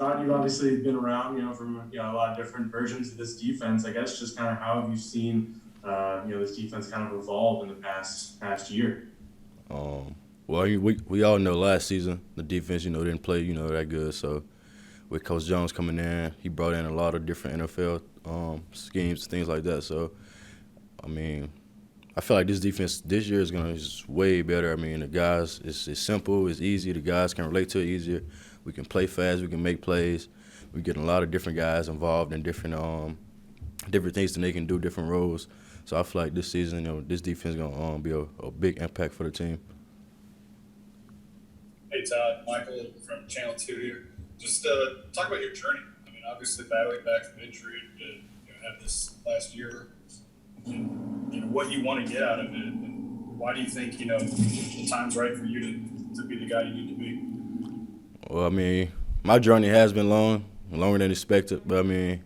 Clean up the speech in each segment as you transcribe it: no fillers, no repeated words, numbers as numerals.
Todd, you've obviously been around, from a lot of different versions of this defense. I guess just kind of how have you seen, this defense kind of evolve in the past year? Um, well, we all know last season the defense, didn't play, that good. So with Coach Jones coming in, he brought in a lot of different NFL schemes, things like that. So I mean, I feel like this defense this year is gonna is way better. I mean, the guys, it's simple, it's easy. The guys can relate to it easier. We can play fast. We can make plays. We get a lot of different guys involved in different things that they can do, different roles. So I feel like this season, this defense is gonna be a big impact for the team. Hey Todd, Michael from Channel 2 here. Just talk about your journey. I mean, obviously battling back from injury to have this last year, and what you want to get out of it, and why do you think the time's right for you to be the guy you need to be? Well, I mean, my journey has been long, longer than expected. But I mean,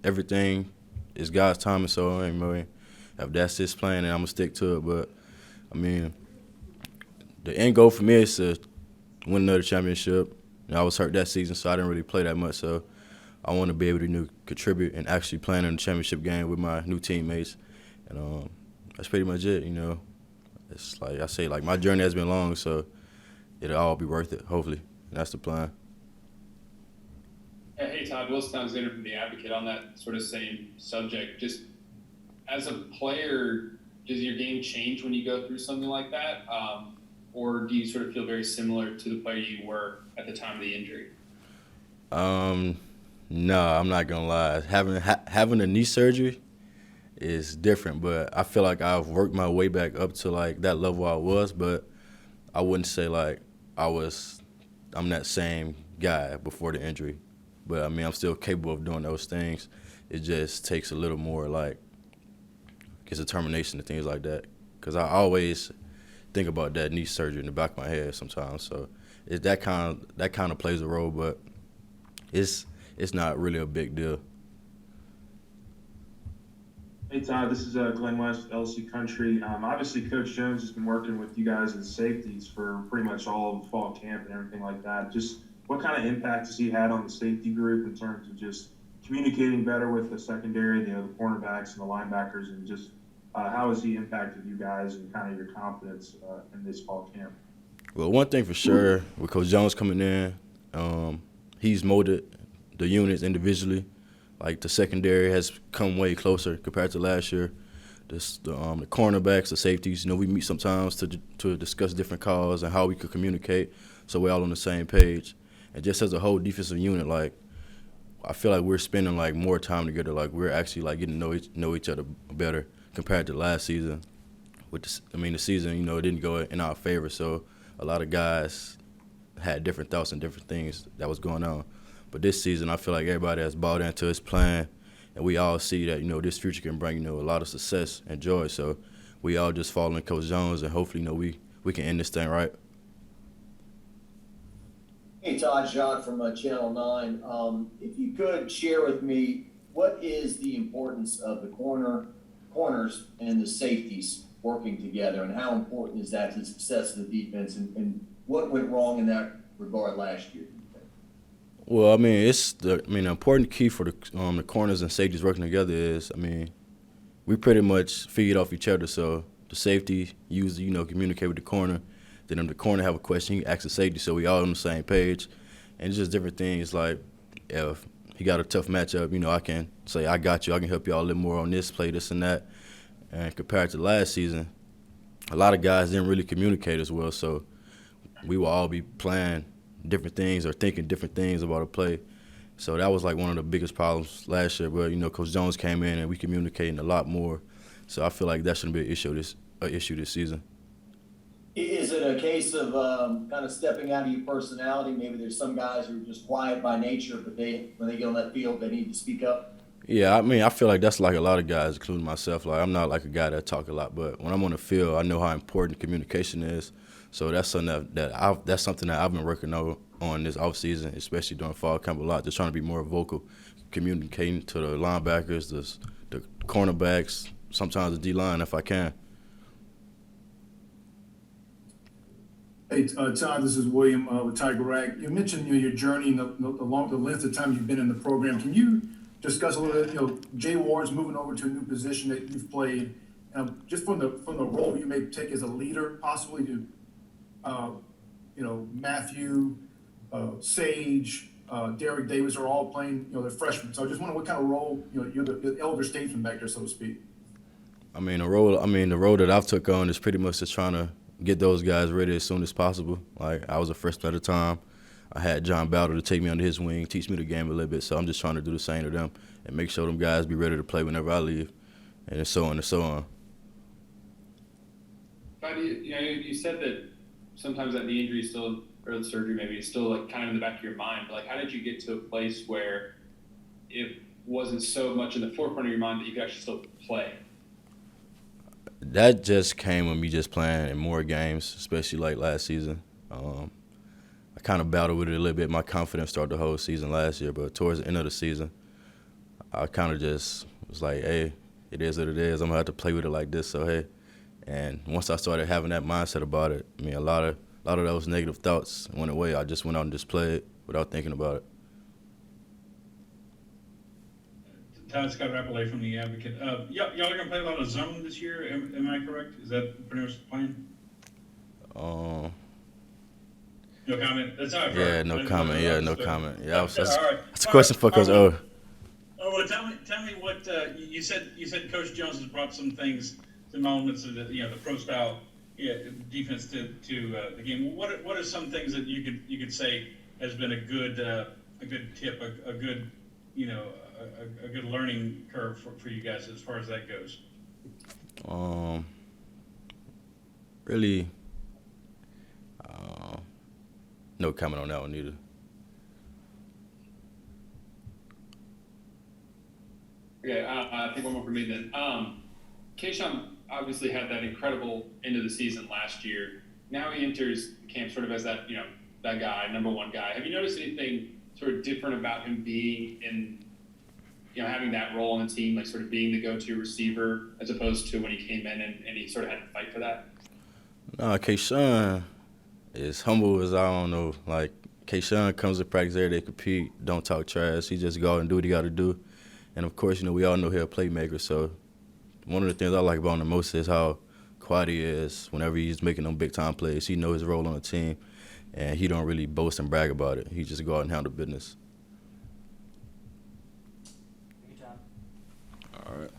everything is God's timing. So I mean, if that's His plan, then I'm gonna stick to it. But I mean, the end goal for me is to win another championship. I was hurt that season, so I didn't really play that much. So I want to be able to contribute and actually play in the championship game with my new teammates. And that's pretty much it. It's like I say, like my journey has been long, so it'll all be worth it. Hopefully, and that's the plan. Hey, Todd, Will Alexander from The Advocate on that sort of same subject. Just as a player, does your game change when you go through something like that? Or do you sort of feel very similar to the player you were at the time of the injury? No, I'm not gonna lie. Having a knee surgery is different, but I feel like I've worked my way back up to like that level I was, but I wouldn't say like I'm that same guy before the injury. But I mean, I'm still capable of doing those things. It just takes a little more like determination and things like that. Because I always think about that knee surgery in the back of my head sometimes. So that kind of plays a role, but it's not really a big deal. Hey Todd, this is Glenn West with LSU Country. Obviously, Coach Jones has been working with you guys as safeties for pretty much all of fall camp and everything like that. Just what kind of impact has he had on the safety group in terms of just communicating better with the secondary, the cornerbacks and the linebackers, and just how has he impacted you guys and kind of your confidence in this fall camp? Well, one thing for sure, with Coach Jones coming in, he's molded the units individually. Like the secondary has come way closer compared to last year. The cornerbacks, the safeties, we meet sometimes to discuss different calls and how we could communicate so we're all on the same page. And just as a whole defensive unit, like I feel like we're spending like more time together. Like we're actually like getting to know each other better compared to last season. The season, it didn't go in our favor, so a lot of guys had different thoughts and different things that was going on. But this season, I feel like everybody has bought into his plan, and we all see that, this future can bring, a lot of success and joy. So we all just follow Coach Jones, and hopefully, we can end this thing right. Hey, Todd, Jacques from Channel 9. If you could share with me, what is the importance of the corners and the safeties working together, and how important is that to the success of the defense, and what went wrong in that regard last year? Well, I mean, the important key for the corners and safeties working together is, we pretty much feed off each other. So the safety usually, communicate with the corner. Then if the corner have a question, he asks the safety, so we all on the same page. And it's just different things. Like if he got a tough matchup, I can say, I got you. I can help you all a little more on this play, this and that. And compared to last season, a lot of guys didn't really communicate as well. So we will all be playing different things or thinking different things about a play. So that was like one of the biggest problems last year. But Coach Jones came in and we communicating a lot more. So I feel like that shouldn't be an issue this season. Is it a case of kind of stepping out of your personality? Maybe there's some guys who are just quiet by nature, but when they get on that field, they need to speak up. Yeah, I feel like that's like a lot of guys, including myself. Like I'm not like a guy that talk a lot, but when I'm on the field, I know how important communication is. So that's something that's something that I've been working on this off season, especially during fall camp a lot. Just trying to be more vocal, communicating to the linebackers, the cornerbacks, sometimes the D line if I can. Hey, Todd, this is William with Tiger Rag. You mentioned your journey and the length of time you've been in the program. Can you discuss a little bit? Jay Ward's moving over to a new position that you've played, just from the role you may take as a leader, possibly to, Matthew, Sage, Derek Davis are all playing. They're freshmen. So I just wonder what kind of role you're the elder statesman back there, so to speak. The role that I've took on is pretty much just trying to get those guys ready as soon as possible. Like, I was a freshman at the time. I had John Bowder to take me under his wing, teach me the game a little bit. So I'm just trying to do the same to them and make sure them guys be ready to play whenever I leave, and so on and so on. But you said that sometimes that the injury still, or the surgery maybe, is still like kind of in the back of your mind. But like, how did you get to a place where it wasn't so much in the forefront of your mind that you could actually still play? That just came with me just playing in more games, especially like last season. I kind of battled with it a little bit. My confidence started the whole season last year, but towards the end of the season, I kind of just was like, hey, it is what it is. I'm going to have to play with it like this, so hey. And once I started having that mindset about it, a lot of those negative thoughts went away. I just went out and just played without thinking about it. Todd Scott Rappelay from The Advocate. Y'all are going to play a lot of zone this year, am I correct? Is that pretty much the plan? No comment? That's all right. Yeah, no comment. Yeah, no comment. Yeah, all right. That's a question for Coach O. Oh, well, tell me what you said. You said Coach Jones has brought some things, some elements of the pro style defense to the game. What are some things that you could say has been a good tip, a good a good learning curve for you guys as far as that goes? Really, no comment on that one either. Okay, I think one more for me then. Kayshawn obviously had that incredible end of the season last year. Now he enters camp sort of as that that guy, number one guy. Have you noticed anything sort of different about him being in, having that role on the team, like sort of being the go-to receiver, as opposed to when he came in and he sort of had to fight for that? No, Kayshawn is humble as I don't know. Like, Kayshawn comes to practice every day, compete, don't talk trash. He just go out and do what he got to do. And, of course, we all know he's a playmaker. So one of the things I like about him the most is how quiet he is whenever he's making them big-time plays. He knows his role on the team, and he don't really boast and brag about it. He just go out and handle business. Thank you, Tom. All right.